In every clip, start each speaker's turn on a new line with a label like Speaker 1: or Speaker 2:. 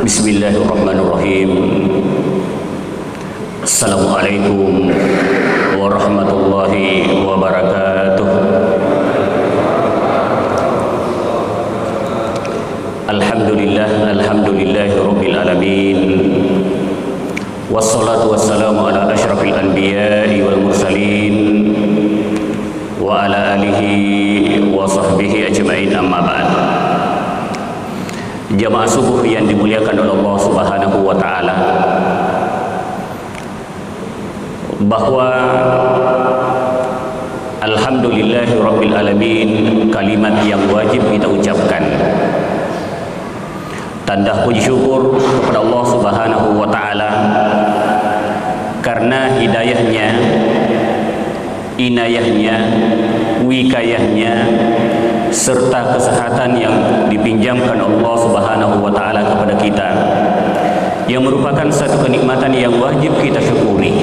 Speaker 1: Bismillahirrahmanirrahim. Assalamualaikum warahmatullahi wabarakatuh. Alhamdulillahi rabbil alamin. Wassalatu wassalamu ala asyrafil anbiya'i wal mursalin wa ala alihi wa sahbihi ajma'in, amma ba'd. Jamaah subuh yang dimuliakan oleh Allah Subhanahu wa taala, bahwa alhamdulillahi rabbil alamin kalimat yang wajib kita ucapkan, tanda puji syukur kepada Allah Subhanahu wa taala karena hidayahnya, inayahnya, wikayahnya, serta kesehatan yang dipinjamkan Allah Subhanahu wa taala kepada kita, yang merupakan satu kenikmatan yang wajib kita syukuri.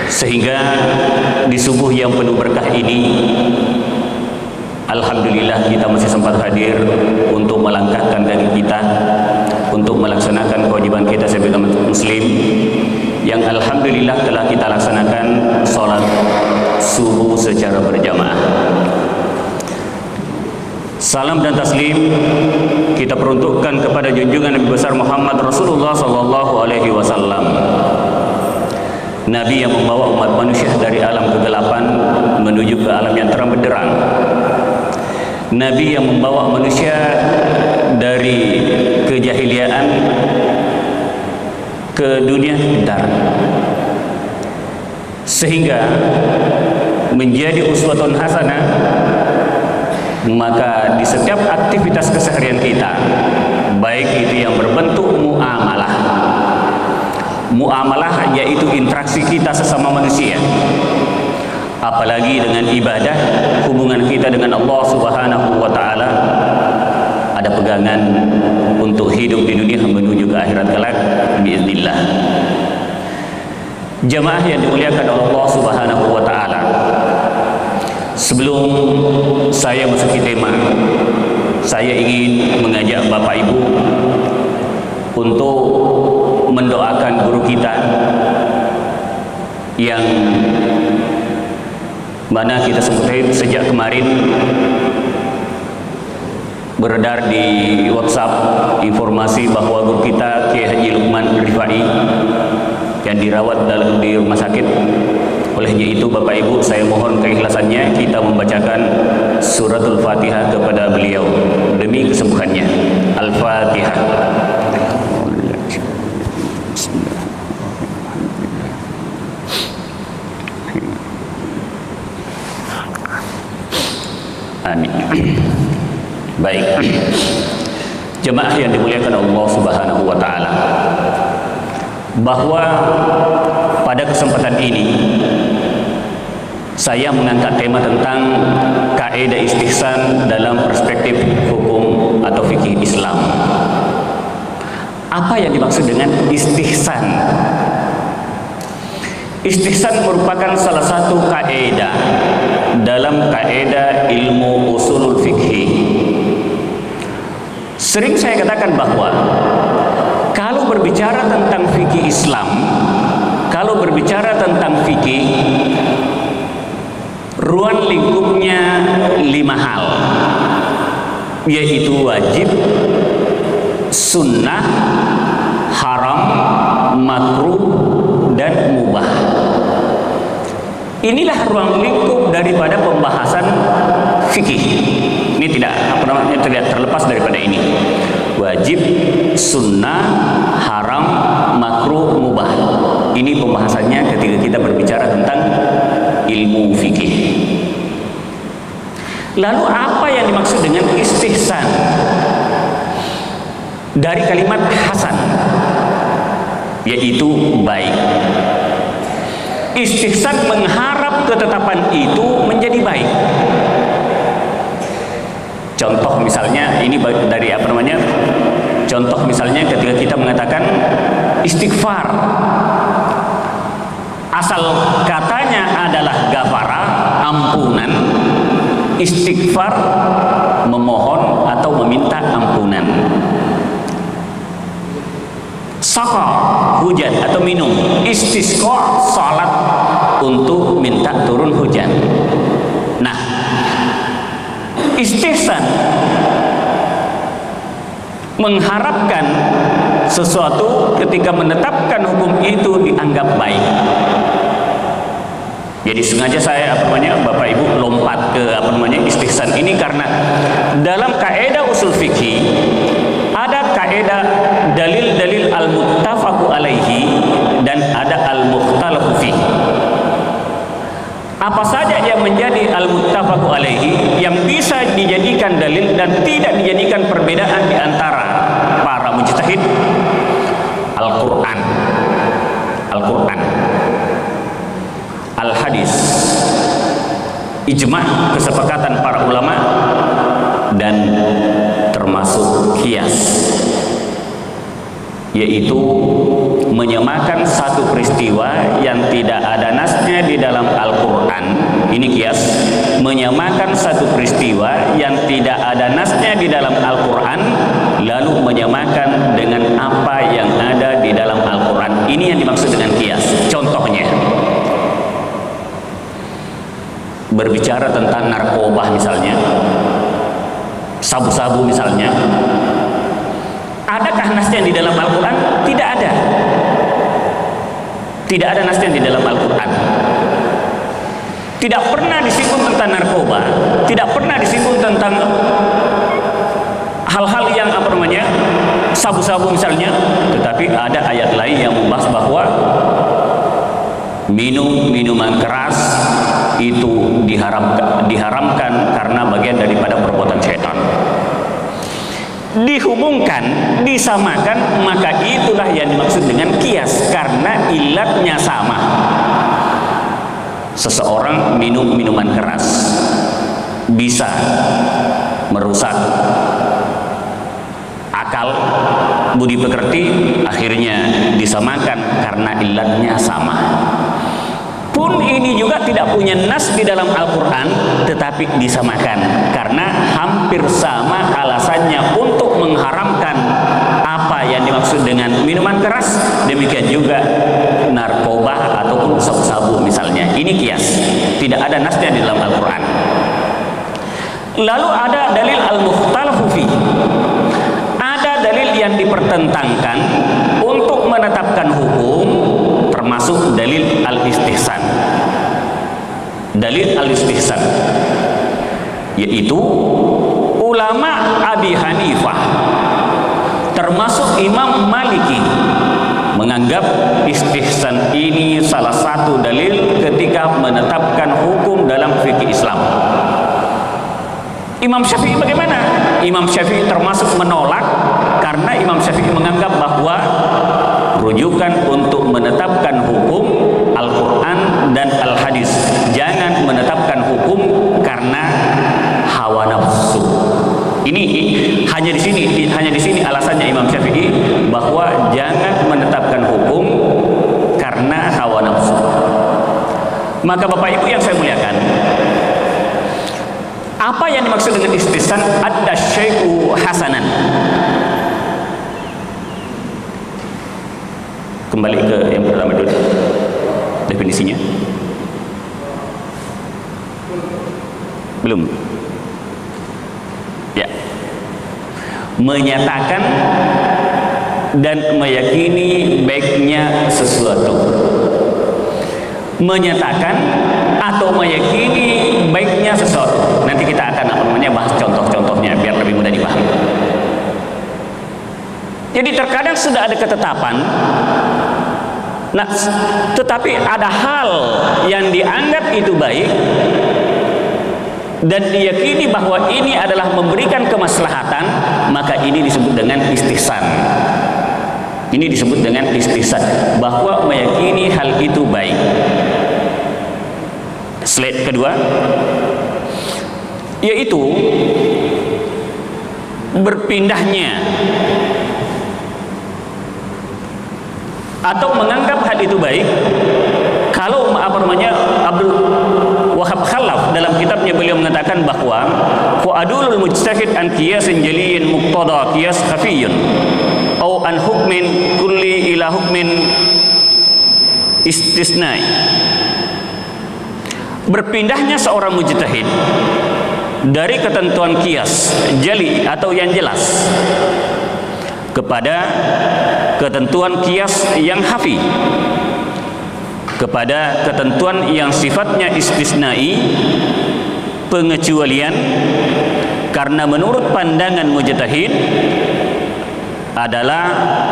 Speaker 1: Sehingga di subuh yang penuh berkah ini, alhamdulillah kita masih sempat hadir untuk melangkahkan kaki kita untuk melaksanakan kewajiban kita sebagai muslim, yang alhamdulillah telah kita laksanakan sholat subuh secara berjamaah. Salam dan taslim kita peruntukkan kepada junjungan Nabi besar Muhammad Rasulullah sallallahu alaihi wasallam, Nabi yang membawa umat manusia dari alam kegelapan menuju ke alam yang terang benderang, Nabi yang membawa manusia dari kejahiliaan ke dunia pintar, sehingga menjadi uswatun hasanah. Maka di setiap aktivitas keseharian kita, baik itu yang berbentuk muamalah yaitu interaksi kita sesama manusia, apalagi dengan ibadah, hubungan kita dengan Allah Subhanahu wa taala, ada pegangan untuk hidup di dunia menuju ke akhirat kelak biiznillah. Jamaah yang dimuliakan oleh Allah Subhanahu wa taala, sebelum saya masuki tema, saya ingin mengajak Bapak Ibu untuk mendoakan guru kita yang mana kita sebutkan sejak kemarin beredar di WhatsApp informasi bahwa guru kita Kiai Haji Lukman Rifai yang dirawat di rumah sakit. Olehnya itu Bapak Ibu, saya mohon keikhlasannya kita membacakan suratul Fatihah kepada beliau demi kesembuhannya. Al-Fatihah. Amin. Baik. Jemaah yang dimuliakan Allah Subhanahu wa taala, bahwa pada kesempatan ini saya mengangkat tema tentang kaidah istihsan dalam perspektif hukum atau fikih Islam. Apa yang dimaksud dengan istihsan? Istihsan merupakan salah satu kaidah dalam kaidah ilmu usulul fikih. Sering saya katakan bahwa kalau berbicara tentang fikih Islam, kalau berbicara tentang fikih, ruang lingkupnya 5 hal, yaitu wajib, sunnah, haram, makruh, dan mubah. Inilah ruang lingkup daripada pembahasan fikih. Ini tidak terlepas daripada ini. Wajib, sunnah, haram, makruh, mubah. Ini pembahasannya ketika kita berbicara tentang ilmu fikih. Lalu apa yang dimaksud dengan istihsan? Dari kalimat hasan, yaitu baik. Istihsan mengharap ketetapan itu menjadi baik. Contoh misalnya, ini dari contoh misalnya ketika kita mengatakan istighfar. Asal katanya adalah ghafara, ampunan. Istighfar memohon atau meminta ampunan. Saqa, hujan atau minum. Istisqa, salat untuk minta turun hujan. Nah, istihsan mengharapkan sesuatu ketika menetapkan hukum itu dianggap baik. Jadi sengaja saya Bapak Ibu lompat ke istihsan ini karena dalam kaidah usul fikih ada kaidah dalil-dalil al-muttafaqu alaihi dan ada al-mukhtalafu fi. Apa saja yang menjadi al-muttafaqu alaihi yang bisa dijadikan dalil dan tidak dijadikan perbedaan di antara para mujtahid? Al-Qur'an, al-hadis, ijma' kesepakatan para ulama, dan termasuk qiyas, yaitu menyamakan satu peristiwa yang tidak ada nasnya di dalam Al-Quran. Ini qiyas, menyamakan satu peristiwa yang tidak ada nasnya di dalam Al-Quran lalu menyamakan dengan apa yang ada di dalam Al-Quran. Ini yang dimaksud dengan qiyas. Contohnya, berbicara tentang narkoba misalnya, sabu-sabu misalnya, adakah nasnya di dalam Al-Quran? Tidak ada. Tidak ada nasnya di dalam Al-Quran. Tidak pernah disinggung tentang narkoba, tidak pernah disinggung tentang hal-hal yang sabu-sabu misalnya, tetapi ada ayat lain yang membahas bahwa minuman keras itu diharamkan karena bagian daripada perbuatan syaitan. Dihubungkan, disamakan, maka itulah yang dimaksud dengan qiyas karena ilatnya sama. Seseorang minum minuman keras bisa merusak akal, budi pekerti, akhirnya disamakan karena ilatnya sama. Pun ini juga tidak punya nas di dalam Al-Quran, tetapi disamakan karena hampir sama alasannya untuk mengharamkan apa yang dimaksud dengan minuman keras, demikian juga narkoba ataupun sabu-sabu misalnya. Ini qiyas, tidak ada nasnya di dalam Al-Quran. Lalu ada dalil al-mukhtalafu fi, ada dalil yang dipertentangkan untuk menetapkan hukum, termasuk dalil al-istihsan. Dalil al-istihsan yaitu ulama Abi Hanifah termasuk Imam Maliki menganggap istihsan ini salah satu dalil ketika menetapkan hukum dalam fikih Islam. Imam Syafi'i bagaimana? Imam Syafi'i termasuk menolak karena Imam Syafi'i menganggap bahwa rujukan untuk menetapkan hukum Al-Quran dan Al-Hadis. Jangan menetapkan hukum karena hawa nafsu. Ini hanya di sini alasannya Imam Syafi'i bahwa jangan menetapkan hukum karena hawa nafsu. Maka Bapak Ibu yang saya muliakan, apa yang dimaksud dengan istihsan? Ada syai'u hasanan. Kembali ke yang pertama dulu, definisinya. Belum. Ya. Menyatakan dan meyakini baiknya sesuatu. Menyatakan atau meyakini baiknya sesuatu. Nanti kita akan bahas contoh-contohnya biar lebih mudah dipahami. Jadi terkadang sudah ada ketetapan, nah, tetapi ada hal yang dianggap itu baik dan diyakini bahwa ini adalah memberikan kemaslahatan, maka ini disebut dengan istihsan. Ini disebut dengan istihsan, bahwa meyakini hal itu baik. Slide kedua, yaitu berpindahnya atau menganggap hal itu baik, kalau Abdul Wahab Khalaf dalam kitabnya beliau mengatakan bahwa adulul mujtahid an qiyasin jaliyin muqtada qiyas khafiyun au an hukmin kulli ila hukmin istisnai. Berpindahnya seorang mujtahid dari ketentuan qiyas jali atau yang jelas kepada ketentuan qiyas yang khafi, kepada ketentuan yang sifatnya istisnai, pengecualian, karena menurut pandangan mujtahid adalah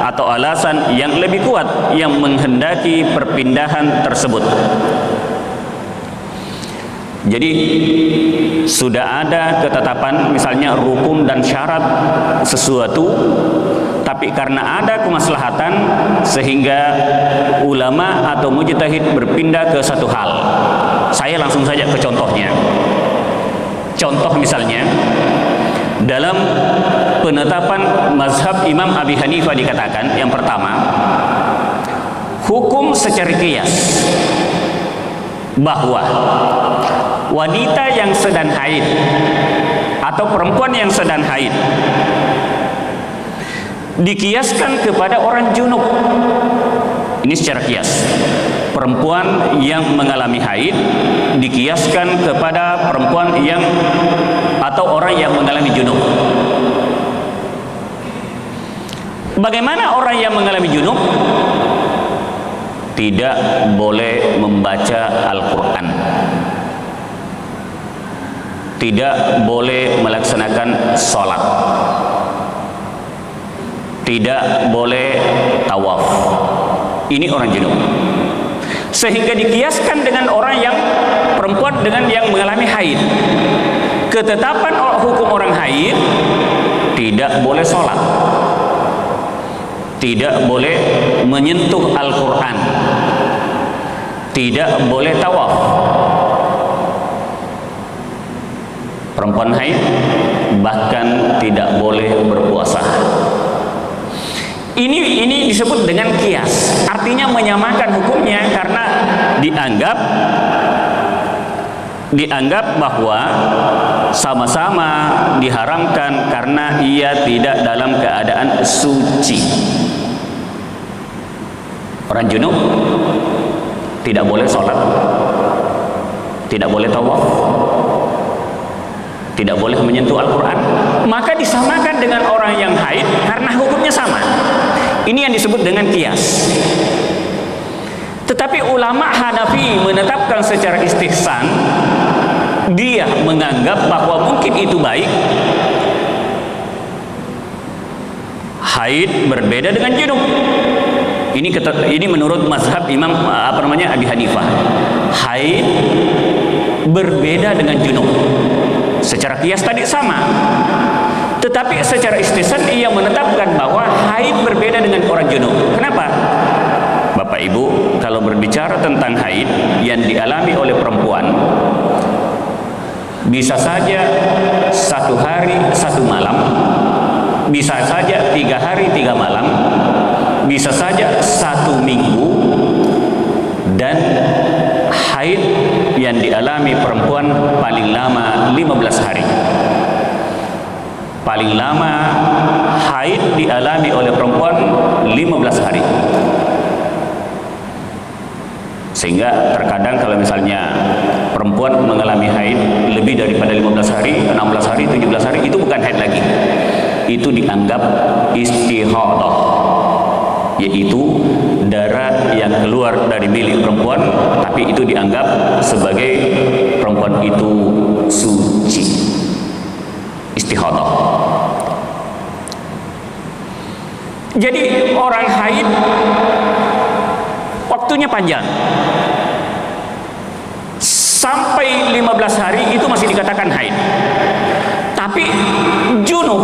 Speaker 1: atau alasan yang lebih kuat yang menghendaki perpindahan tersebut. Jadi sudah ada ketetapan misalnya rukun dan syarat sesuatu, tapi karena ada kemaslahatan sehingga ulama atau mujtahid berpindah ke satu hal. Saya langsung saja ke contohnya. Contoh misalnya dalam penetapan mazhab Imam Abi Hanifah dikatakan yang pertama, hukum secara qiyas bahwa wanita yang sedang haid atau perempuan yang sedang haid dikiaskan kepada orang junub. Ini secara kias. Perempuan yang mengalami haid dikiaskan kepada perempuan yang atau orang yang mengalami junub. Bagaimana orang yang mengalami junub? Tidak boleh membaca Al-Quran, tidak boleh melaksanakan sholat, tidak boleh tawaf. Ini orang junub. Sehingga dikiaskan dengan orang yang perempuan dengan yang mengalami haid. Ketetapan hukum orang haid, tidak boleh sholat, tidak boleh menyentuh Al-Quran, tidak boleh tawaf. Perempuan haid bahkan tidak boleh berpuasa. Ini disebut dengan kias, artinya menyamakan hukumnya karena dianggap bahwa sama-sama diharamkan karena ia tidak dalam keadaan suci. Orang junub tidak boleh sholat, tidak boleh tawaf, tidak boleh menyentuh Al-Quran, maka disamakan dengan orang yang haid karena hukumnya sama. Ini yang disebut dengan qiyas. Tetapi ulama Hanafi menetapkan secara istihsan, dia menganggap bahwa mungkin itu baik. Haid berbeda dengan junub. Ini menurut mazhab Imam Abi Hanifah. Haid berbeda dengan junub. Secara qiyas tadi sama, tetapi secara istihsan ia menetapkan bahwa haid berbeda dengan orang junub. Kenapa? Bapak Ibu, kalau berbicara tentang haid yang dialami oleh perempuan, bisa saja 1 hari 1 malam, bisa saja 3 hari 3 malam, bisa saja 1 minggu, dan haid yang dialami perempuan paling lama 15 hari. Paling lama haid dialami oleh perempuan 15 hari. Sehingga terkadang kalau misalnya perempuan mengalami haid lebih daripada 15 hari, 16 hari, 17 hari, itu bukan haid lagi. Itu dianggap istihadah, yaitu darah yang keluar dari milik perempuan, tapi itu dianggap sebagai perempuan itu suci. Istihadah. Jadi orang haid waktunya panjang, sampai 15 hari itu masih dikatakan haid. Tapi junub,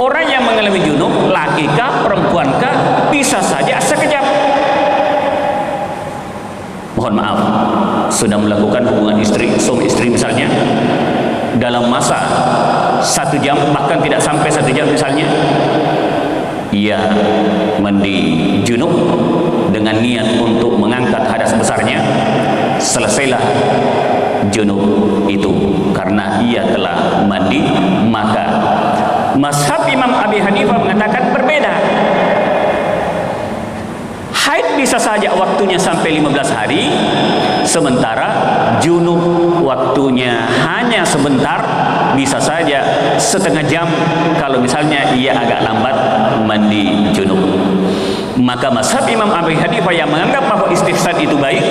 Speaker 1: orang yang mengalami junub, laki-kah, perempuankah, bisa saja sekejap. Mohon maaf, sudah melakukan hubungan suami istri misalnya, dalam masa 1 jam, bahkan tidak sampai 1 jam misalnya, ia mandi junub, dengan niat untuk mengangkat hadas besarnya, selesailah junub itu karena ia telah mandi. Maka mazhab Imam Abi Hanifah mengatakan berbeda. Haid bisa saja waktunya sampai 15 hari, sementara junub waktunya hanya sebentar, bisa saja setengah jam kalau misalnya ia agak lambat mandi junub. Maka mazhab Imam Abi Hanifah yang menganggap bahwa istihsan itu baik,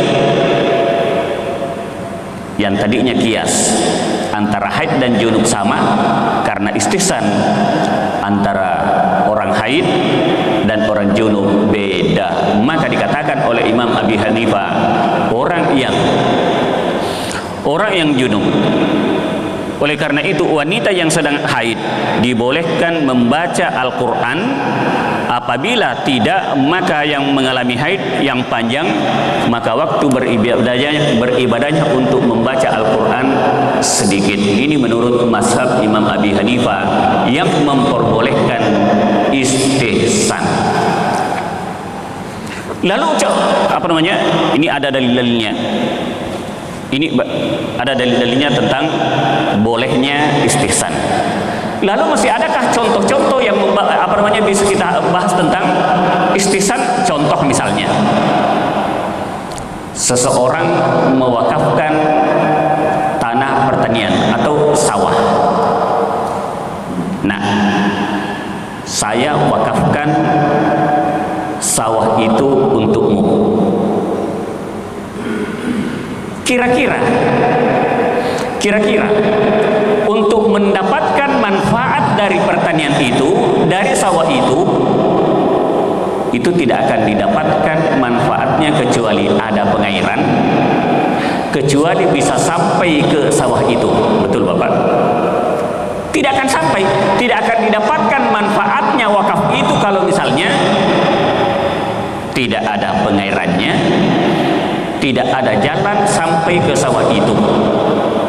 Speaker 1: yang tadinya kias antara haid dan junub sama, karena istihsan antara orang haid dan orang junub beda, maka dikatakan oleh Imam Abi Hanifah orang yang junub. Oleh karena itu wanita yang sedang haid dibolehkan membaca Al-Quran. Apabila tidak, maka yang mengalami haid yang panjang, maka waktu beribadahnya untuk membaca Al-Quran sedikit. Ini menurut mazhab Imam Abi Hanifah yang memperbolehkan istihsan. Lalu apa namanya? Ini ada dalil-dalilnya. Ini ada dalil-dalilnya tentang bolehnya istihsan. Lalu masih adakah contoh-contoh yang bisa kita bahas tentang istihsan? Contoh misalnya, seseorang mewakafkan tanah pertanian atau sawah. Nah, saya wakafkan sawah itu untukmu. Kira-kira untuk mendapatkan manfaat dari pertanian itu, dari sawah itu tidak akan didapatkan manfaatnya kecuali ada pengairan, kecuali bisa sampai ke sawah itu. Betul Bapak? Tidak akan sampai, tidak akan didapatkan manfaatnya wakaf itu kalau misalnya tidak ada pengairannya, tidak ada jalan sampai ke sawah itu.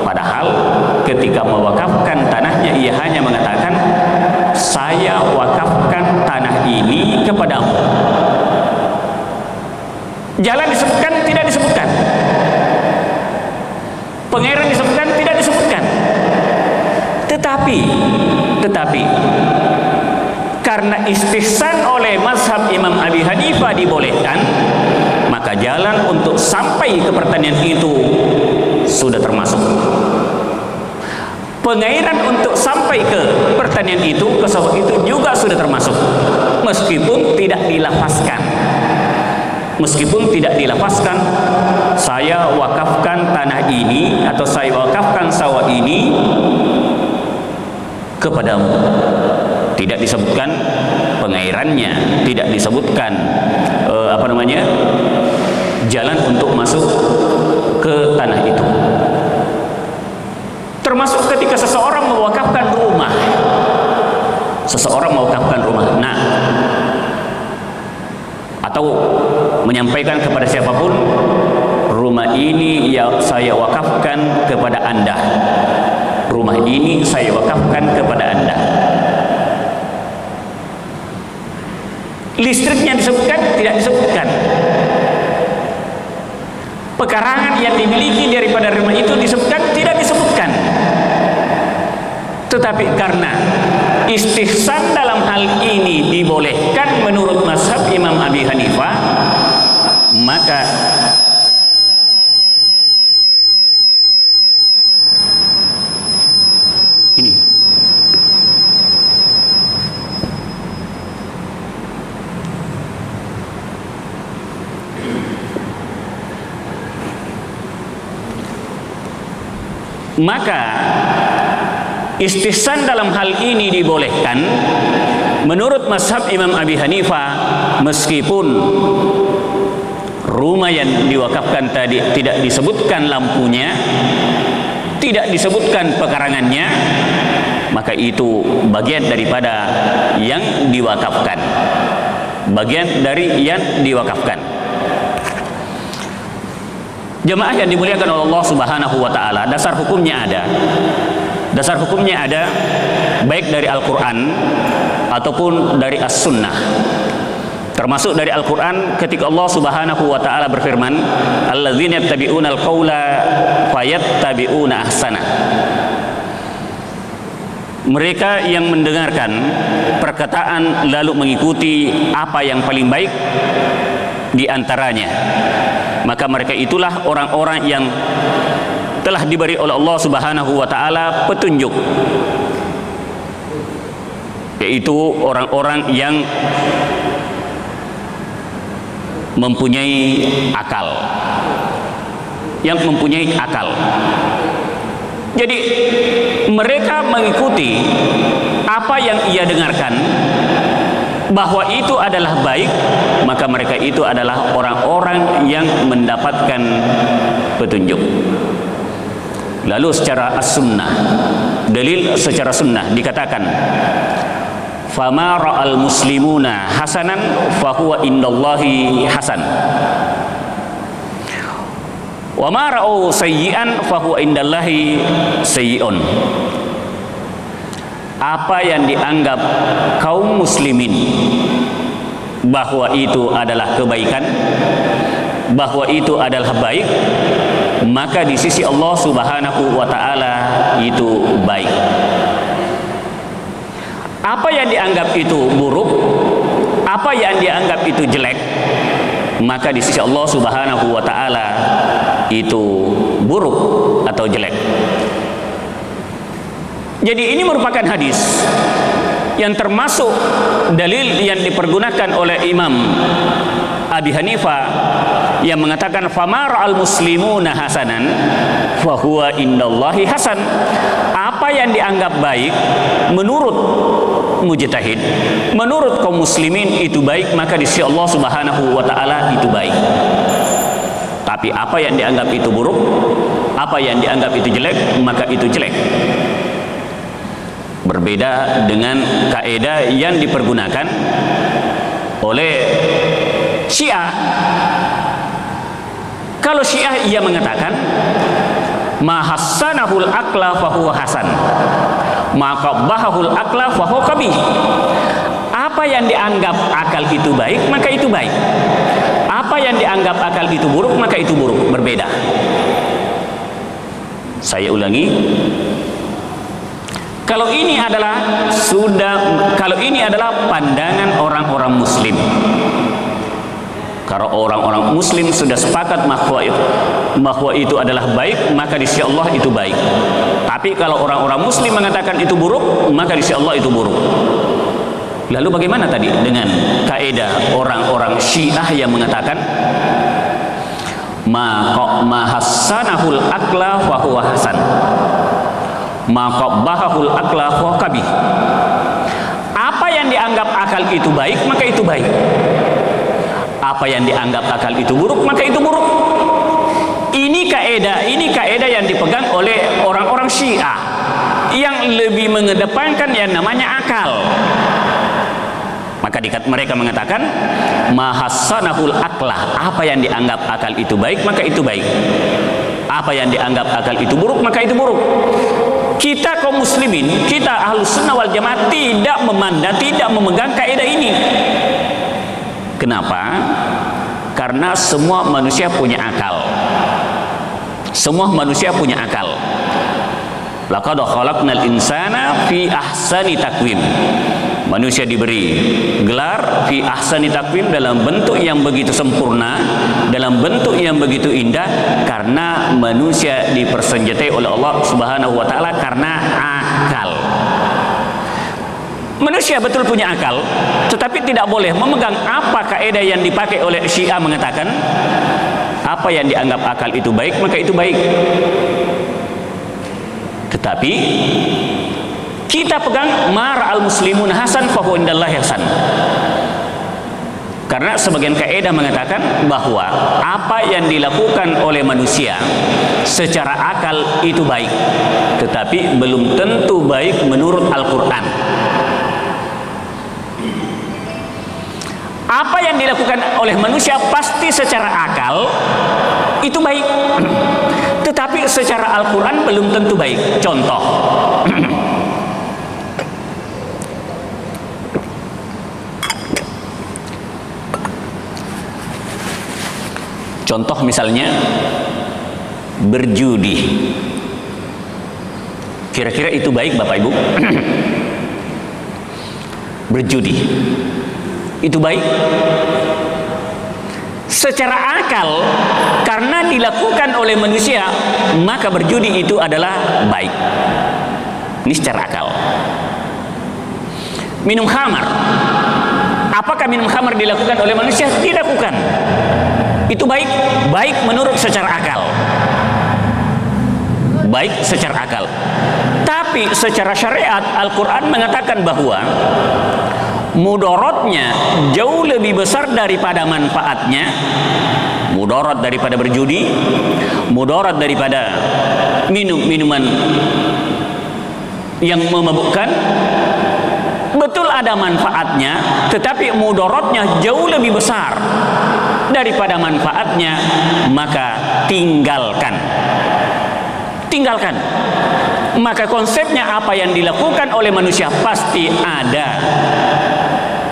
Speaker 1: Padahal ketika mewakafkan tanahnya, ia hanya mengatakan, saya wakafkan tanah ini kepadamu. Jalan disebutkan? Tidak disebutkan. Pengairan disebutkan? Tidak disebutkan. Tetapi karena istihsan oleh mazhab Imam Abi Hanifah dibolehkan, maka jalan untuk sampai ke pertanian itu sudah termasuk. Pengairan untuk sampai ke pertanian itu, ke sawah itu juga sudah termasuk, meskipun tidak dilafazkan. Saya wakafkan tanah ini atau saya wakafkan sawah ini kepadamu. Tidak disebutkan pengairannya, tidak disebutkan jalan untuk masuk ke tanah itu. Termasuk ketika seseorang mewakafkan rumah. Nah, atau menyampaikan kepada siapapun, rumah ini ya saya wakafkan kepada Anda. Rumah ini saya wakafkan kepada Anda. Listriknya disebutkan? Tidak disebutkan. Pekarangan yang dimiliki daripada rumah itu disebutkan? Tidak disebutkan. Tetapi karena istihsan dalam hal ini dibolehkan menurut mazhab Imam Abi Hanifah, maka ini istihsan dalam hal ini dibolehkan menurut mazhab Imam Abi Hanifah, meskipun rumah yang diwakafkan tadi tidak disebutkan lampunya, tidak disebutkan pekarangannya, maka itu bagian daripada yang diwakafkan. Jemaah yang dimuliakan oleh Allah Subhanahu wa taala, dasar hukumnya ada baik dari Al-Qur'an ataupun dari As-Sunnah. Termasuk dari Al-Quran ketika Allah Subhanahu wa ta'ala berfirman, alladzina yattabi'una al-qawla fayattabi'una ahsana. Mereka yang mendengarkan perkataan lalu mengikuti apa yang paling baik di antaranya, maka mereka itulah orang-orang yang telah diberi oleh Allah Subhanahu wa ta'ala petunjuk, yaitu orang-orang yang mempunyai akal, Jadi mereka mengikuti apa yang ia dengarkan bahwa itu adalah baik, maka mereka itu adalah orang-orang yang mendapatkan petunjuk. Lalu secara as-sunnah, dalil secara sunnah dikatakan, fama ra'al muslimuna hasanan fahuwa indallahi hasan, wa ma ra'au sayyi'an fahuwa indallahi sayyi'un. Apa yang dianggap kaum muslimin bahwa itu adalah kebaikan, bahwa itu adalah baik, maka di sisi Allah Subhanahu wa ta'ala itu baik. Apa yang dianggap itu buruk, apa yang dianggap itu jelek, maka di sisi Allah Subhanahu wa ta'ala itu buruk atau jelek. Jadi ini merupakan hadis yang termasuk dalil yang dipergunakan oleh Imam Abi Hanifah yang mengatakan fama ra'al muslimuna hasanan fahuwa indallahi hasan. Apa yang dianggap baik menurut mujtahid, menurut kaum muslimin itu baik, maka di sisi Allah Subhanahu wa ta'ala itu baik. Tapi apa yang dianggap itu buruk, apa yang dianggap itu jelek, maka itu jelek. Berbeda dengan kaidah yang dipergunakan oleh Syiah. Kalau Syiah ia mengatakan ma hassanahul aqla fahuwa hasan, ma qabbahul aqla fahuwa qabih. Apa yang dianggap akal itu baik, maka itu baik. Apa yang dianggap akal itu buruk, maka itu buruk. Berbeda. Saya ulangi. Kalau ini adalah pandangan orang-orang muslim. Kalau orang-orang muslim sudah sepakat bahwa itu adalah baik, maka di sisi Allah itu baik. Tapi kalau orang-orang muslim mengatakan itu buruk, maka di sisi Allah itu buruk. Lalu bagaimana tadi dengan kaidah orang-orang Syiah yang mengatakan ma hassanahul aqla fa huwa hasan, ma qabbahul aqla fa qabih. Apa yang dianggap akal itu baik, maka itu baik. Apa yang dianggap akal itu buruk, maka itu buruk. Ini kaidah yang dipegang oleh orang-orang Syiah yang lebih mengedepankan yang namanya akal. Maka mereka mengatakan mahassanahul aqlah, apa yang dianggap akal itu baik, maka itu baik. Apa yang dianggap akal itu buruk, maka itu buruk. Kita kaum muslimin, kita ahlus sunnah wal jamaah tidak memegang kaidah ini. Kenapa? Karena semua manusia punya akal. Semua manusia punya akal. Laqad khalaqnal insana fi ahsani taqwim. Manusia diberi gelar fi ahsani taqwim, dalam bentuk yang begitu sempurna, dalam bentuk yang begitu indah, karena manusia dipersenjatai oleh Allah Subhanahu wa ta'ala karena akal. Manusia betul punya akal, tetapi tidak boleh memegang apa kaidah yang dipakai oleh Syiah mengatakan apa yang dianggap akal itu baik, maka itu baik. Tetapi kita pegang mar'al muslimun hasan fa huwa indallahi hasan. Karena sebagian kaidah mengatakan bahwa apa yang dilakukan oleh manusia secara akal itu baik, tetapi belum tentu baik menurut Al-Qur'an. Apa yang dilakukan oleh manusia pasti secara akal itu baik, tetapi secara Al-Quran belum tentu baik. Contoh, Contoh misalnya berjudi. Kira-kira itu baik Bapak Ibu? Berjudi itu baik? Secara akal, karena dilakukan oleh manusia, maka berjudi itu adalah baik. Ini secara akal. Minum khamar, apakah minum khamar dilakukan oleh manusia? Dilakukan. Itu baik? Baik menurut secara akal. Baik secara akal. Tapi secara syariat, Al-Quran mengatakan bahwa mudaratnya jauh lebih besar daripada manfaatnya. Mudarat daripada berjudi, mudarat daripada minuman yang memabukkan. Betul ada manfaatnya, tetapi mudaratnya jauh lebih besar daripada manfaatnya, maka tinggalkan. Maka konsepnya apa yang dilakukan oleh manusia pasti ada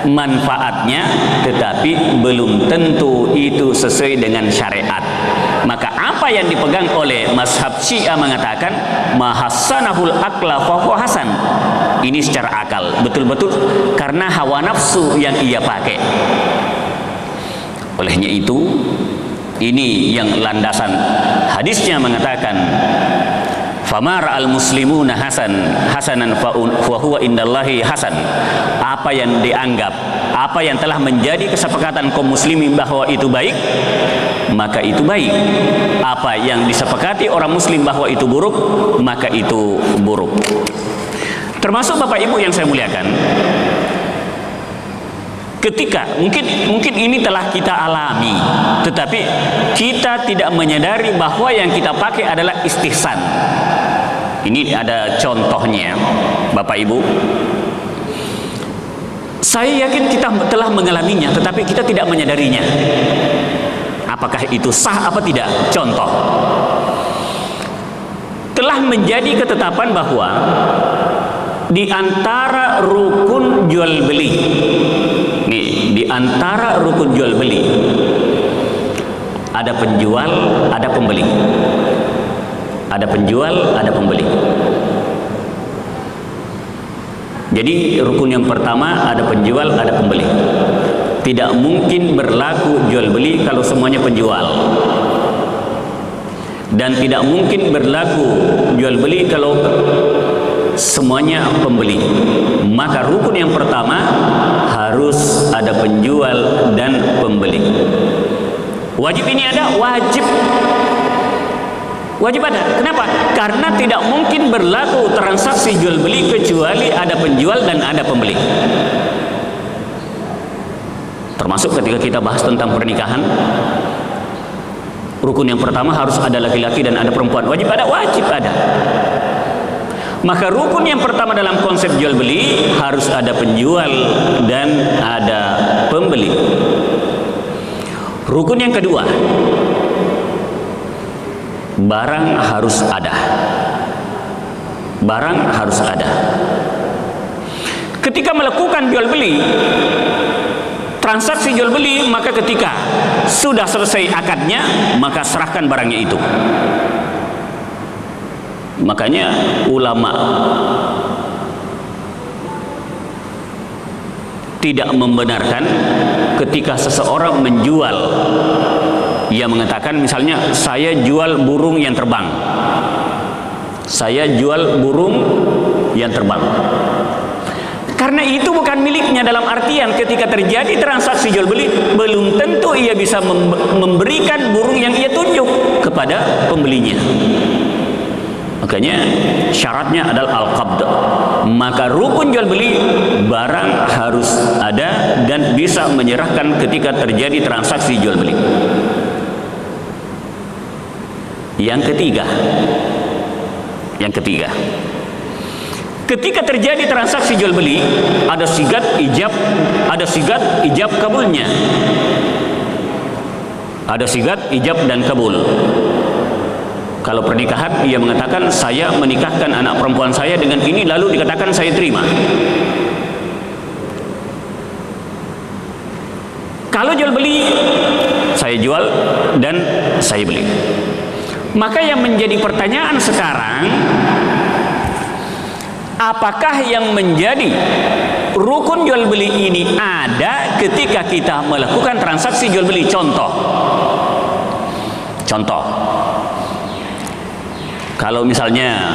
Speaker 1: manfaatnya, tetapi belum tentu itu sesuai dengan syariat. Maka apa yang dipegang oleh mazhab Syiah mengatakan mahassanahul akla fahuwa hasan. Ini secara akal, betul-betul karena hawa nafsu yang ia pakai. Olehnya itu, ini yang landasan hadisnya mengatakan famar al muslimuna hasanan fa huwa indallahi hasan. Apa yang dianggap, apa yang telah menjadi kesepakatan kaum muslimin bahwa itu baik, maka itu baik. Apa yang disepakati orang muslim bahwa itu buruk, maka itu buruk. Termasuk Bapak Ibu yang saya muliakan, ketika mungkin ini telah kita alami, tetapi kita tidak menyadari bahwa yang kita pakai adalah istihsan. Ini ada contohnya Bapak Ibu. Saya yakin kita telah mengalaminya, tetapi kita tidak menyadarinya. Apakah itu sah apa tidak? Contoh, telah menjadi ketetapan bahwa di antara rukun jual beli, di antara rukun jual beli ada penjual, ada pembeli. Ada penjual, ada pembeli. Jadi rukun yang pertama ada penjual, ada pembeli. Tidak mungkin berlaku jual beli kalau semuanya penjual. Dan tidak mungkin berlaku jual beli kalau semuanya pembeli. Maka rukun yang pertama harus ada penjual dan pembeli. Wajib ini ada, wajib ada. Kenapa? Karena tidak mungkin berlaku transaksi jual beli kecuali ada penjual dan ada pembeli. Termasuk ketika kita bahas tentang pernikahan, rukun yang pertama harus ada laki-laki dan ada perempuan. Wajib ada. Maka rukun yang pertama dalam konsep jual beli harus ada penjual dan ada pembeli. Rukun yang kedua, barang harus ada. Barang harus ada. Ketika melakukan jual beli, transaksi jual beli, maka ketika sudah selesai akadnya, maka serahkan barangnya itu. Makanya ulama tidak membenarkan ketika seseorang menjual, ia mengatakan misalnya saya jual burung yang terbang, saya jual burung yang terbang, karena itu bukan miliknya. Dalam artian ketika terjadi transaksi jual beli, belum tentu ia bisa memberikan burung yang ia tunjuk kepada pembelinya. Makanya syaratnya adalah al-qabd. Maka rukun jual beli, barang harus ada dan bisa menyerahkan ketika terjadi transaksi jual beli. Yang ketiga, ketika terjadi transaksi jual beli, ada sigat ijab kabulnya. Ada sigat ijab dan kabul. Kalau pernikahan, ia mengatakan saya menikahkan anak perempuan saya dengan ini, lalu dikatakan saya terima. Kalau jual beli, saya saya jual dan saya beli. Maka yang menjadi pertanyaan sekarang, apakah yang menjadi rukun jual beli ini ada ketika kita melakukan transaksi jual beli? Contoh, kalau misalnya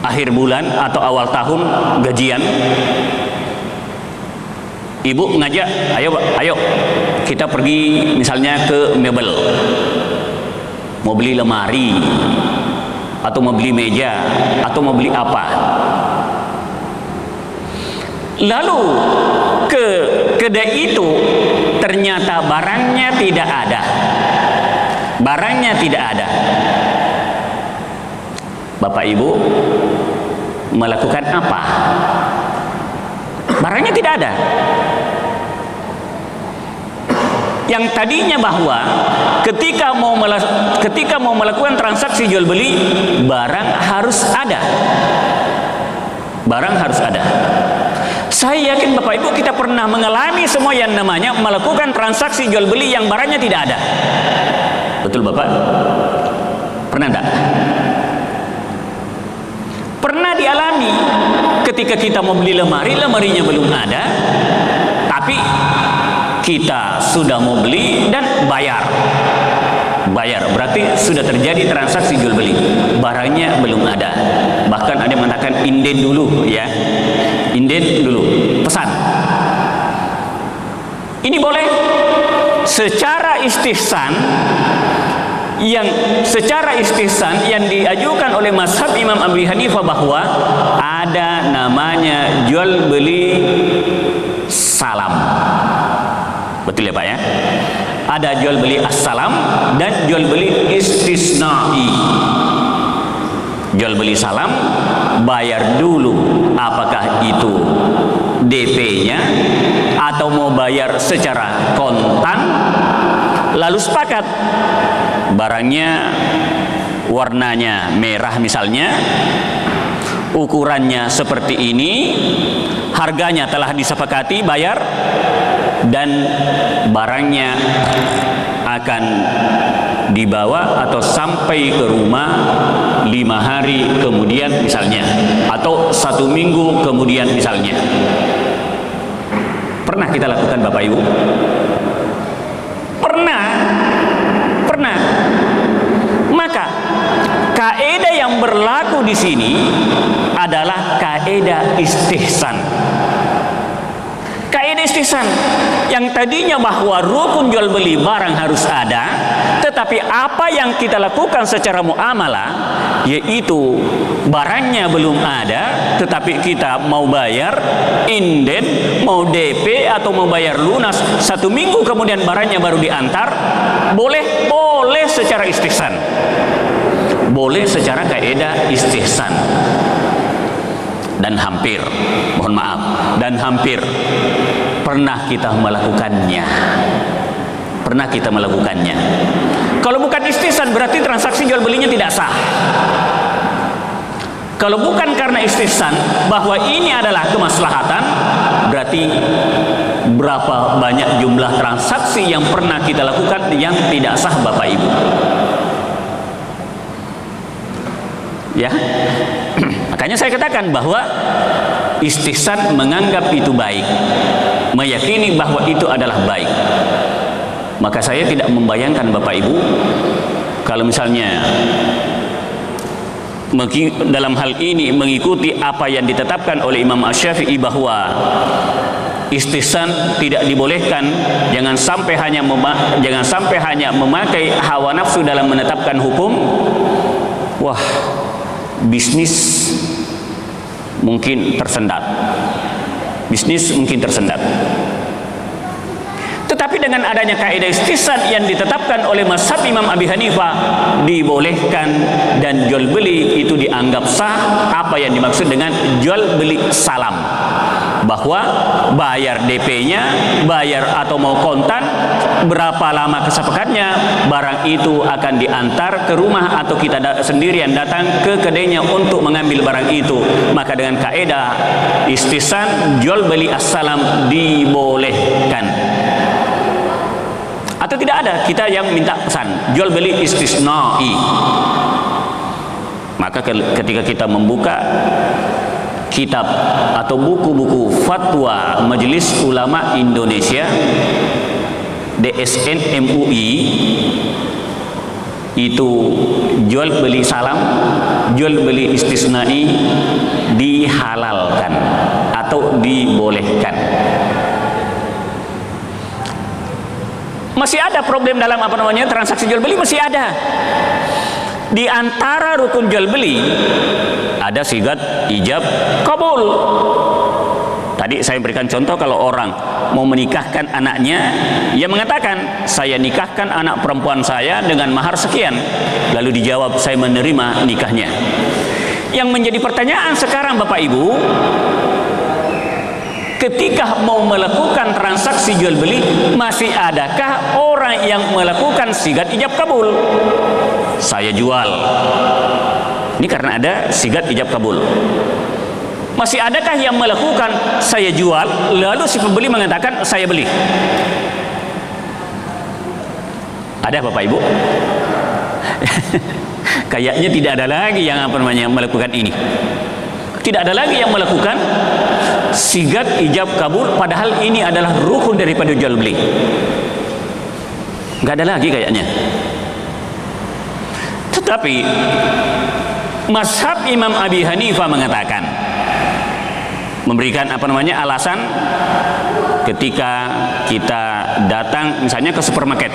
Speaker 1: akhir bulan atau awal tahun gajian, ibu ngajak, ayo kita pergi misalnya ke mebel, mau beli lemari atau mau beli meja atau mau beli apa. Lalu ke kedai itu ternyata barangnya tidak ada. Bapak Ibu melakukan apa? Barangnya tidak ada. Yang tadinya bahwa ketika mau melakukan transaksi jual beli, barang harus ada. Saya yakin Bapak Ibu kita pernah mengalami semua yang namanya melakukan transaksi jual beli yang barangnya tidak ada. Betul Bapak? Pernah enggak? Pernah dialami ketika kita mau beli lemari, lemarinya belum ada, tapi kita sudah mau beli dan bayar, berarti sudah terjadi transaksi jual beli, barangnya belum ada. Bahkan ada yang mengatakan inden dulu, ya, inden dulu, pesan. Ini boleh secara istihsan, yang diajukan oleh mazhab Imam Abu Hanifah bahwa ada namanya jual beli salam. Betul ya Pak ya? Ada jual beli as-salam dan jual beli istisna'i. Jual beli salam, bayar dulu apakah itu DP-nya atau mau bayar secara kontan, lalu sepakat barangnya warnanya merah misalnya, ukurannya seperti ini, harganya telah disepakati bayar, dan barangnya akan dibawa atau sampai ke rumah 5 hari kemudian misalnya, atau 1 minggu kemudian misalnya. Pernah kita lakukan Bapak Ibu? Pernah. Maka kaidah yang berlaku di sini adalah kaidah istihsan. Kaidah istihsan yang tadinya bahwa rukun jual beli barang harus ada, tetapi apa yang kita lakukan secara muamalah, yaitu barangnya belum ada, tetapi kita mau bayar inden, mau DP atau mau bayar lunas 1 minggu kemudian barangnya baru diantar, boleh secara istihsan, boleh secara kaidah istihsan. Dan hampir pernah kita melakukannya. Kalau bukan istihsan berarti transaksi jual belinya tidak sah. Kalau bukan karena istihsan bahwa ini adalah kemaslahatan, berarti berapa banyak jumlah transaksi yang pernah kita lakukan yang tidak sah Bapak Ibu. Ya. Makanya saya katakan bahwa istihsan menganggap itu baik, meyakini bahwa itu adalah baik. Maka saya tidak membayangkan Bapak Ibu kalau misalnya dalam hal ini mengikuti apa yang ditetapkan oleh Imam Asy-Syafi'i bahwa istihsan tidak dibolehkan, jangan sampai hanya memakai hawa nafsu dalam menetapkan hukum. Wah, bisnis mungkin tersendat. Tetapi dengan adanya kaidah istihsan yang ditetapkan oleh mazhab Imam Abi Hanifah, dibolehkan dan jual beli itu dianggap sah. Apa yang dimaksud dengan jual beli salam? Bahwa bayar DP-nya, bayar atau mau kontan, berapa lama kesepakatnya, barang itu akan diantar ke rumah atau kita sendirian datang ke kedainya untuk mengambil barang itu. Maka dengan kaidah istihsan, jual beli as-salam dibolehkan. atau tidak ada, kita yang minta pesan. Jual beli istisnai. Maka ketika kita membuka kitab atau buku-buku fatwa Majelis Ulama Indonesia DSN MUI, itu jual beli salam, jual beli istisnai dihalalkan atau dibolehkan. Masih ada problem dalam transaksi jual beli, masih ada. Di antara rukun jual beli ada sigat ijab kabul. Tadi saya berikan contoh, kalau orang mau menikahkan anaknya, ia mengatakan, saya nikahkan anak perempuan saya dengan mahar sekian, lalu dijawab, saya menerima nikahnya. Yang menjadi pertanyaan sekarang Bapak Ibu, ketika mau melakukan transaksi jual beli, masih adakah orang yang melakukan sigat ijab kabul? Saya jual, ini karena ada sigat ijab kabul. Masih adakah yang melakukan saya jual, lalu si pembeli mengatakan saya beli? Ada Bapak Ibu? Kayaknya tidak ada lagi yang melakukan ini. Tidak ada lagi yang melakukan sigat ijab kabul, padahal ini adalah rukun daripada jual beli. Nggak ada lagi kayaknya. Tetapi mazhab Imam Abi Hanifah mengatakan, memberikan alasan ketika kita datang misalnya ke supermarket.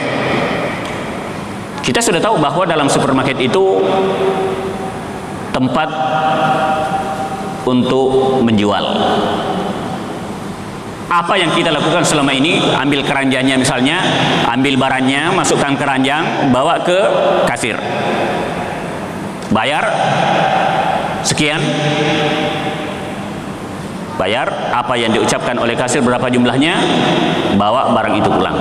Speaker 1: Kita sudah tahu bahwa dalam supermarket itu tempat untuk menjual. Apa yang kita lakukan selama ini? Ambil keranjangnya misalnya, ambil barangnya, masukkan keranjang, bawa ke kasir, bayar sekian, bayar apa yang diucapkan oleh kasir, berapa jumlahnya, bawa barang itu pulang.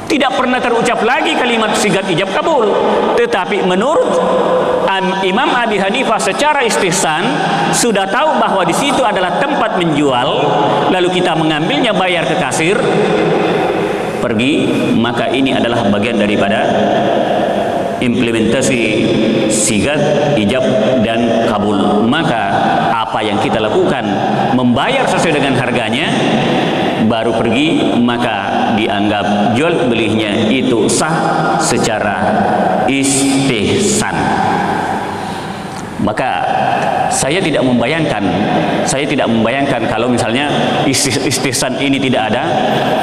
Speaker 1: Tidak pernah terucap lagi kalimat sigat ijab kabul. Tetapi menurut Imam Abi Hanifah secara istihsan, sudah tahu bahwa di situ adalah tempat menjual, lalu kita mengambilnya, bayar ke kasir, pergi, maka ini adalah bagian daripada implementasi sigat ijab dan kabul. Maka apa yang kita lakukan, membayar sesuai dengan harganya, baru pergi, maka dianggap jual belinya itu sah secara istihsan. Maka saya tidak membayangkan kalau misalnya istihsan ini tidak ada,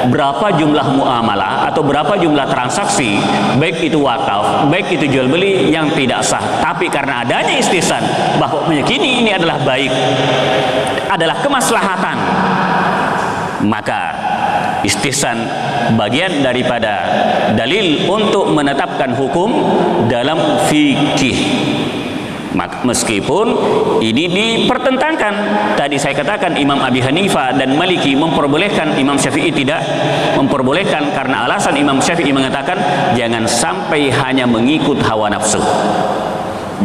Speaker 1: berapa jumlah muamalah atau berapa jumlah transaksi, baik itu wakaf, baik itu jual beli, yang tidak sah. Tapi karena adanya istihsan, bahwa meyakini ini adalah baik, adalah kemaslahatan, maka istihsan bagian daripada dalil untuk menetapkan hukum dalam fikih. Meskipun ini dipertentangkan, tadi saya katakan Imam Abi Hanifah dan Maliki memperbolehkan, Imam Syafi'i tidak memperbolehkan, karena alasan Imam Syafi'i mengatakan jangan sampai hanya mengikut hawa nafsu.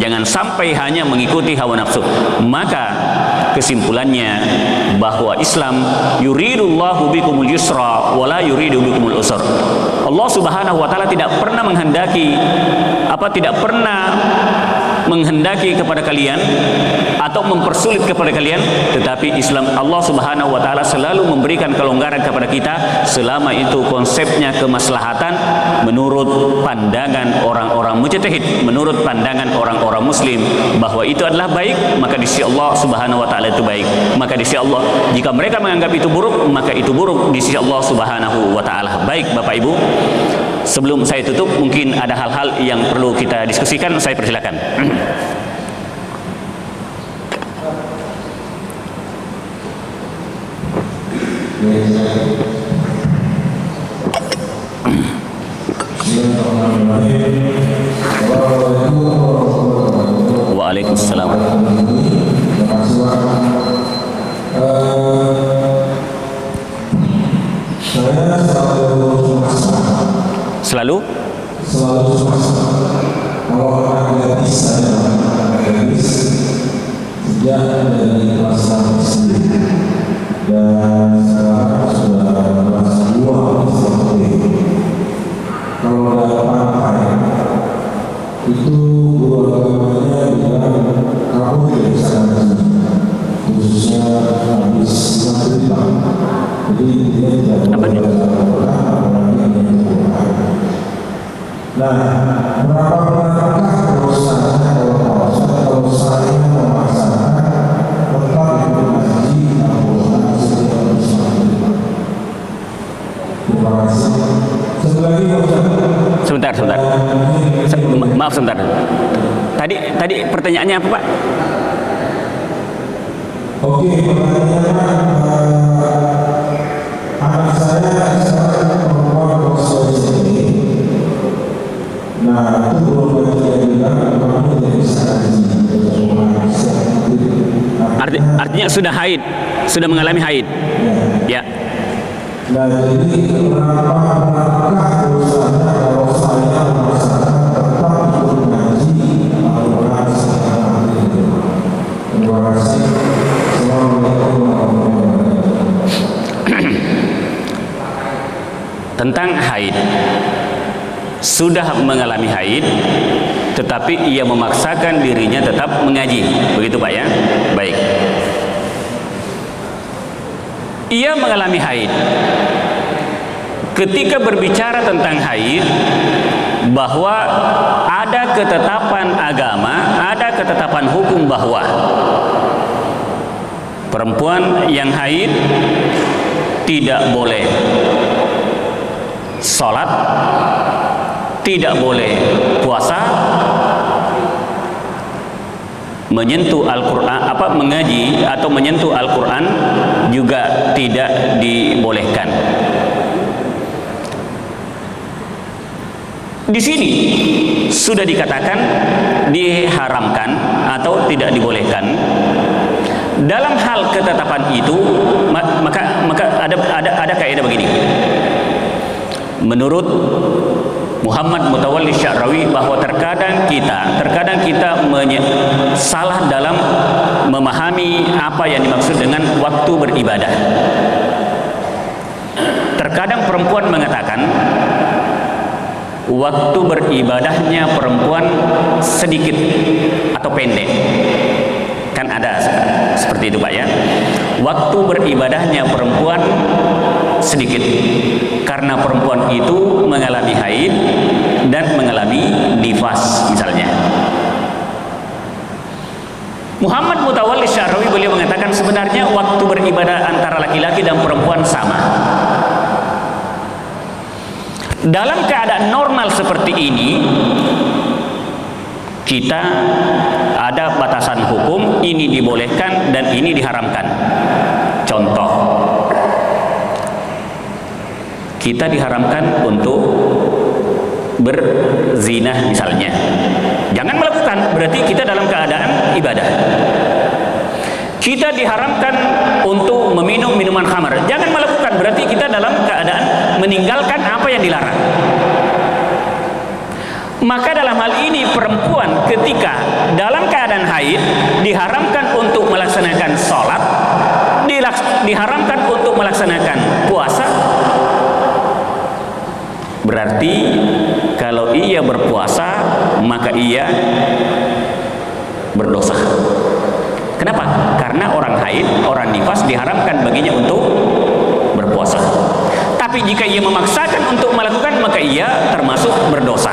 Speaker 1: Jangan sampai hanya mengikuti hawa nafsu. Maka kesimpulannya bahwa Islam yuridullahu bikumul yusra wala yuridu bikumul usra. Allah Subhanahu wa taala tidak pernah menghendaki kepada kalian atau mempersulit kepada kalian, tetapi Islam, Allah Subhanahu wa taala selalu memberikan kelonggaran kepada kita selama itu konsepnya kemaslahatan menurut pandangan orang-orang mujtahid, menurut pandangan orang-orang muslim bahwa itu adalah baik, maka di sisi Allah Subhanahu wa taala itu baik. Maka di sisi Allah, jika mereka menganggap itu buruk, maka itu buruk di sisi Allah Subhanahu wa taala. Baik Bapak Ibu, sebelum saya tutup, mungkin ada hal-hal yang perlu kita diskusikan, saya persilakan. Waalaikumsalam. Selalu
Speaker 2: kalau orang gratis gratis sejak dari kelas 1 SD dan sekarang sudah kelas 2 SD. Terima kasih. Satu lagi
Speaker 1: Sebentar. Maaf sebentar. Tadi pertanyaannya apa, Pak?
Speaker 2: Oke, pertanyaannya anak saya sekarang perempuan ini. Nah, itu belum dia bilang kamu tidak bisa
Speaker 1: Artinya sudah haid, sudah mengalami haid. Ya.
Speaker 2: Nah, jadi apakah dosanya kalau saya merasakan tetap ikut ngaji atau terima kasih. Assalamualaikum warahmatullahi wabarakatuh.
Speaker 1: Tentang haid, sudah mengalami haid, tetapi ia memaksakan dirinya tetap mengaji, begitu Pak ya? Baik. Ia mengalami haid. Ketika berbicara tentang haid, bahwa ada ketetapan agama, ada ketetapan hukum bahwa perempuan yang haid tidak boleh sholat, tidak boleh puasa, menyentuh Al-Quran, mengaji atau menyentuh Al-Quran juga tidak dibolehkan. Di sini sudah dikatakan diharamkan atau tidak dibolehkan. Dalam hal ketetapan itu, maka ada kaidah begini. Menurut Muhammad Mutawalli Sya'rawi, bahwa terkadang kita salah dalam memahami apa yang dimaksud dengan waktu beribadah. Terkadang perempuan mengatakan waktu beribadahnya perempuan sedikit atau pendek. Kan ada seperti itu Pak ya. Waktu beribadahnya perempuan sedikit karena perempuan itu mengalami haid dan mengalami nifas misalnya. Muhammad Mutawalli Sya'rawi beliau mengatakan sebenarnya waktu beribadah antara laki-laki dan perempuan sama. Dalam keadaan normal seperti ini, kita ada batasan hukum, ini dibolehkan dan ini diharamkan. Contoh, kita diharamkan untuk berzina misalnya. Jangan melakukan, berarti kita dalam keadaan ibadah. Kita diharamkan untuk meminum minuman khamar. Jangan melakukan, berarti kita dalam keadaan meninggalkan apa yang dilarang. Maka dalam hal ini perempuan ketika dalam keadaan haid diharamkan untuk melaksanakan sholat, diharamkan untuk melaksanakan puasa. Berarti kalau ia berpuasa maka ia berdosa. Kenapa? Karena orang haid, orang nifas diharamkan baginya untuk berpuasa. Tapi jika ia memaksakan untuk melakukan, maka ia termasuk berdosa.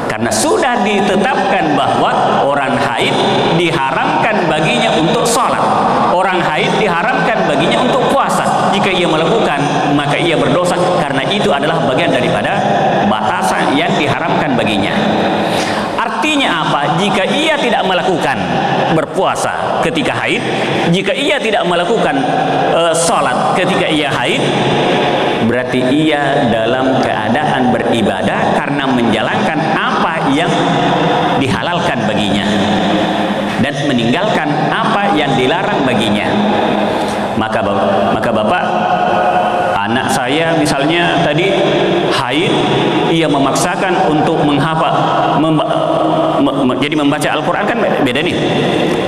Speaker 1: Karena sudah ditetapkan bahwa orang haid diharamkan baginya untuk sholat, orang haid diharamkan baginya untuk puasa. Jika ia melakukan, maka ia berdosa, karena itu adalah bagian daripada batasan yang diharamkan baginya. Artinya apa? Jika ia tidak melakukan berpuasa ketika haid, jika ia tidak melakukan sholat ketika ia haid, berarti ia dalam keadaan beribadah karena menjalankan apa yang dihalalkan baginya dan meninggalkan apa yang dilarang baginya. Maka Bapak, anak saya misalnya tadi haid, ia memaksakan untuk menghafal, jadi membaca Al-Quran, kan beda nih.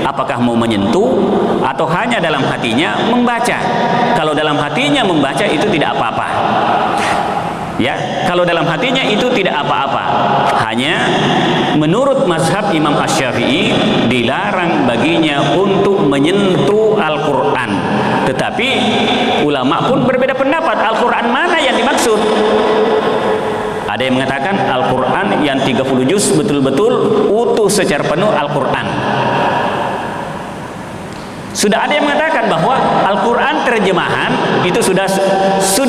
Speaker 1: Apakah mau menyentuh atau hanya dalam hatinya membaca? Kalau dalam hatinya membaca itu tidak apa-apa. Ya, kalau dalam hatinya itu tidak apa-apa. Hanya menurut mazhab Imam Asy-Syafi'i dilarang baginya untuk menyentuh Al-Quran. Tetapi ulama pun berbeda pendapat, Al-Quran mana yang dimaksud. Ada yang mengatakan Al-Quran yang 30 juz betul-betul utuh secara penuh Al-Quran. Sudah ada yang mengatakan bahwa Al-Quran terjemahan itu sudah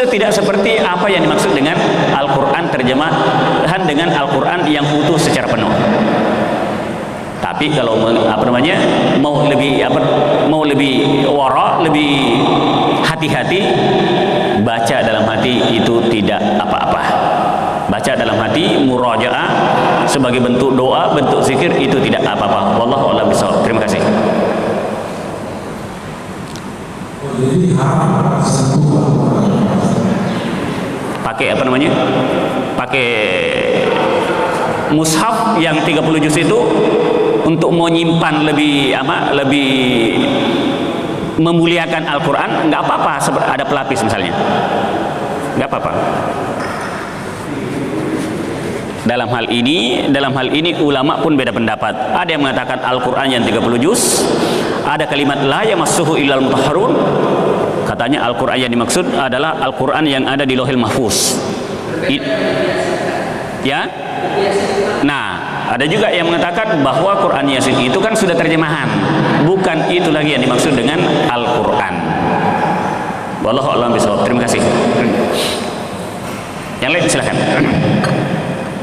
Speaker 1: tidak seperti apa yang dimaksud dengan Al-Quran terjemahan dengan Al-Quran yang utuh secara penuh. Tapi kalau mau lebih wara, lebih hati-hati, baca dalam hati itu tidak apa-apa. Baca dalam hati, murajaah sebagai bentuk doa, bentuk zikir, itu tidak apa-apa. Wallahu a'lam bishawab. Terima kasih.
Speaker 2: Jadi haram sentuh
Speaker 1: pakai pakai mushaf yang 30 juz itu untuk menyimpan lebih memuliakan Al-Quran, nggak apa-apa. Ada pelapis misalnya, nggak apa-apa. Dalam hal ini ulama pun beda pendapat. Ada yang mengatakan Al-Quran yang 30 juz, ada kalimat la yamassuhu illal mutahharun. Katanya Al-Quran yang dimaksud adalah Al-Quran yang ada di Lauhil Mahfuz. Ya. Nah, ada juga yang mengatakan bahwa Quran Yasin itu kan sudah terjemahan, bukan itu lagi yang dimaksud dengan Al-Quran. Wallahu a'lam bishawab. Terima kasih. Yang lain silakan.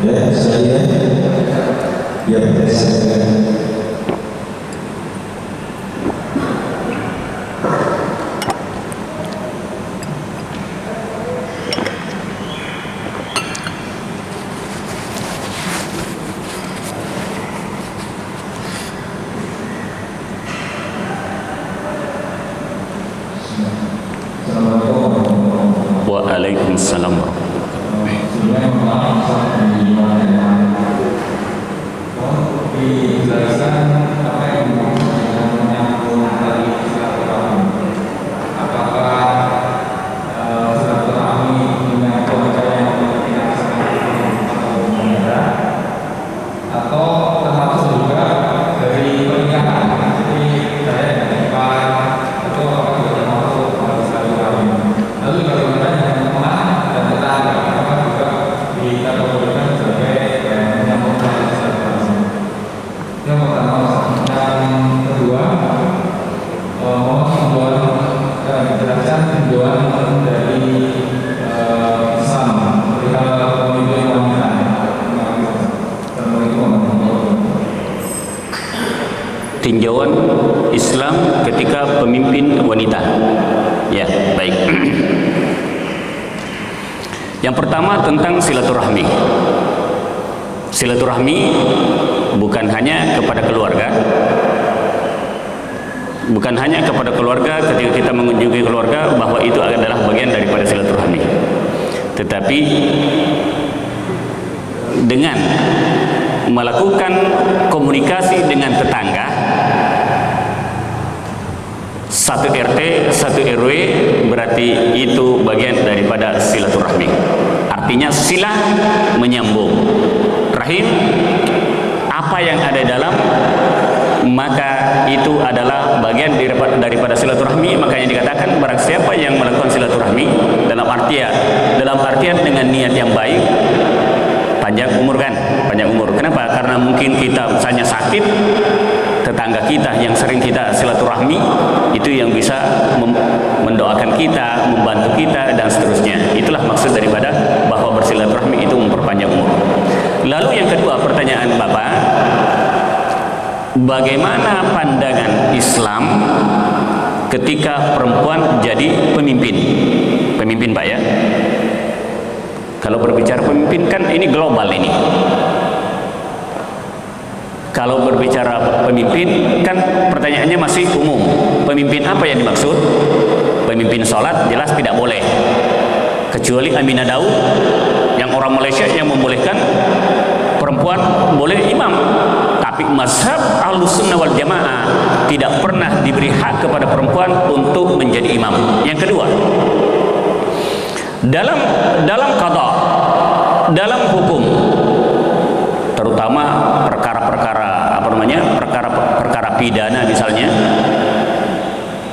Speaker 2: ya saya
Speaker 1: Waalaikumsalam.
Speaker 2: dijelaskan apa yang menyambung tadi silaturahmi. Apakah silaturahmi dengan keluarga yang tidak atau termasuk juga dari pernikahan? Jadi saya yang menikah itu apakah juga termasuk silaturahmi? Lalu bagaimana dengan teman dan tetangga? Apakah juga dikategorikan sebagai menyambung tali silaturahmi? Yang pertama. Yang kedua, mohon menjelaskan tinjauan dari Islam perihal pemimpin wanita.
Speaker 1: Tinjauan Islam ketika pemimpin wanita. Ya, baik. Yang pertama tentang silaturahmi. Silaturahmi bukan hanya kepada keluarga, ketika kita mengunjungi keluarga bahwa itu adalah bagian daripada silaturahmi, tetapi dengan melakukan komunikasi dengan tetangga, satu RT, satu RW, berarti itu bagian daripada silaturahmi. Artinya silah menyambung rahim. Apa yang ada dalam, maka itu adalah bagian daripada silaturahmi. Makanya dikatakan barang siapa yang melakukan silaturahmi dalam artian dengan niat yang baik, panjang umur kan, panjang umur. Kenapa? Karena mungkin kita misalnya sakit, tetangga kita yang sering kita silaturahmi itu yang bisa mendoakan kita, membantu kita, dan seterusnya. Itulah maksud daripada bahwa bersilaturahmi itu memperpanjang umur. Lalu yang kedua, pertanyaan Bapak, bagaimana pandangan Islam ketika perempuan jadi pemimpin? Pemimpin Pak ya. Kalau berbicara pemimpin kan ini global ini. Kalau berbicara pemimpin kan pertanyaannya masih umum. Pemimpin apa yang dimaksud? Pemimpin sholat jelas tidak boleh, kecuali Aminah Daud yang orang Malaysia yang membolehkan perempuan boleh imam. Tapi mazhab Ahlussunnah wal Jamaah tidak pernah diberi hak kepada perempuan untuk menjadi imam. Yang kedua, dalam qada, dalam hukum, terutama perkara-perkara perkara pidana misalnya,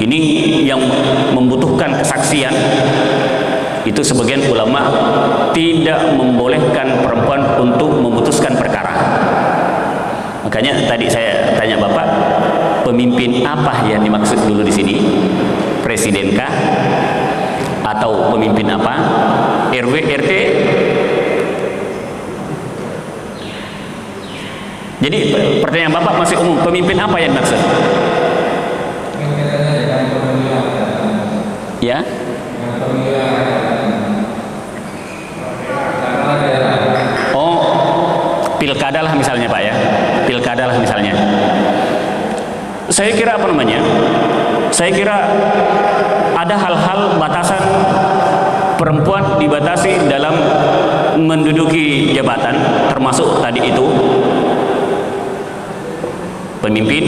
Speaker 1: ini yang membutuhkan kesaksian, itu sebagian ulama tidak membolehkan perempuan untuk memutuskan perkara. Makanya tadi saya tanya Bapak, pemimpin apa yang dimaksud dulu di sini? Presidenkah? Atau pemimpin apa? RW, RT? Jadi pertanyaan Bapak masih umum, pemimpin apa yang dimaksud? Ya? Oh, pilkada lah misalnya Pak ya, pilkada lah misalnya. Saya kira apa namanya? Saya kira ada hal-hal batasan perempuan dibatasi dalam menduduki jabatan, termasuk tadi itu pemimpin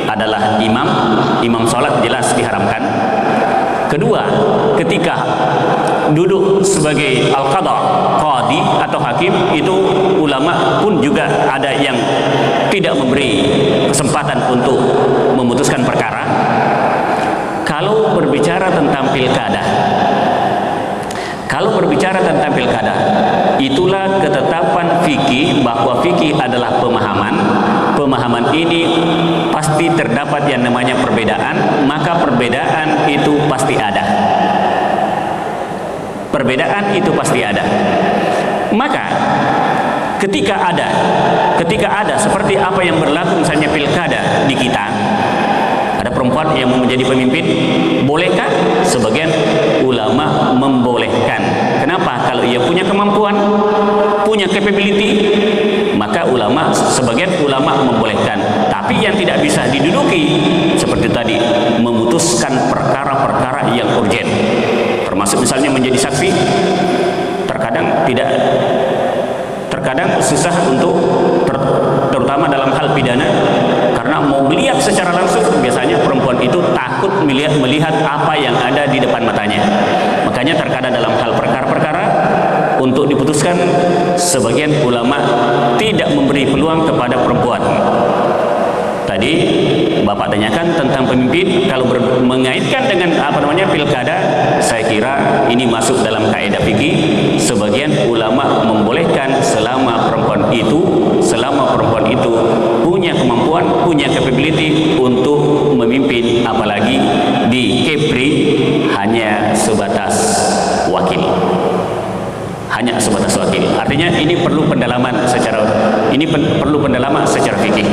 Speaker 1: adalah imam sholat jelas diharamkan. Kedua, ketika duduk sebagai al-qadha, qadi atau hakim, itu ulama pun juga ada yang tidak memberi kesempatan untuk memutuskan perkara. Kalau berbicara tentang pilkada, itulah ketetapan fikih bahwa fikih adalah pemahaman. Pemahaman ini pasti terdapat yang namanya perbedaan, maka perbedaan itu pasti ada. Perbedaan itu pasti ada. Maka ketika ada seperti apa yang berlaku misalnya pilkada di kita, ada perempuan yang mau menjadi pemimpin, bolehkah? Sebagian ulama membolehkan. Kenapa? Kalau ia punya kemampuan, punya capability, maka sebagian ulama membolehkan. Tapi yang tidak bisa diduduki seperti tadi, memutuskan perkara-perkara yang urgen, termasuk misalnya menjadi saksi, terkadang susah untuk terutama dalam hal pidana, karena mau melihat secara langsung biasanya perempuan itu takut melihat apa yang ada di depan matanya. Makanya terkadang dalam hal perkara-perkara untuk diputuskan, sebagian ulama tidak memberi peluang kepada perempuan. Tadi Bapak tanyakan tentang pemimpin, kalau mengaitkan dengan pilkada, saya kira ini masuk dalam kaidah fikih. Sebagian ulama membolehkan selama perempuan itu punya kemampuan, punya capability untuk memimpin, apalagi di Kepri hanya sebatas wakil. Artinya ini perlu pendalaman secara fikih.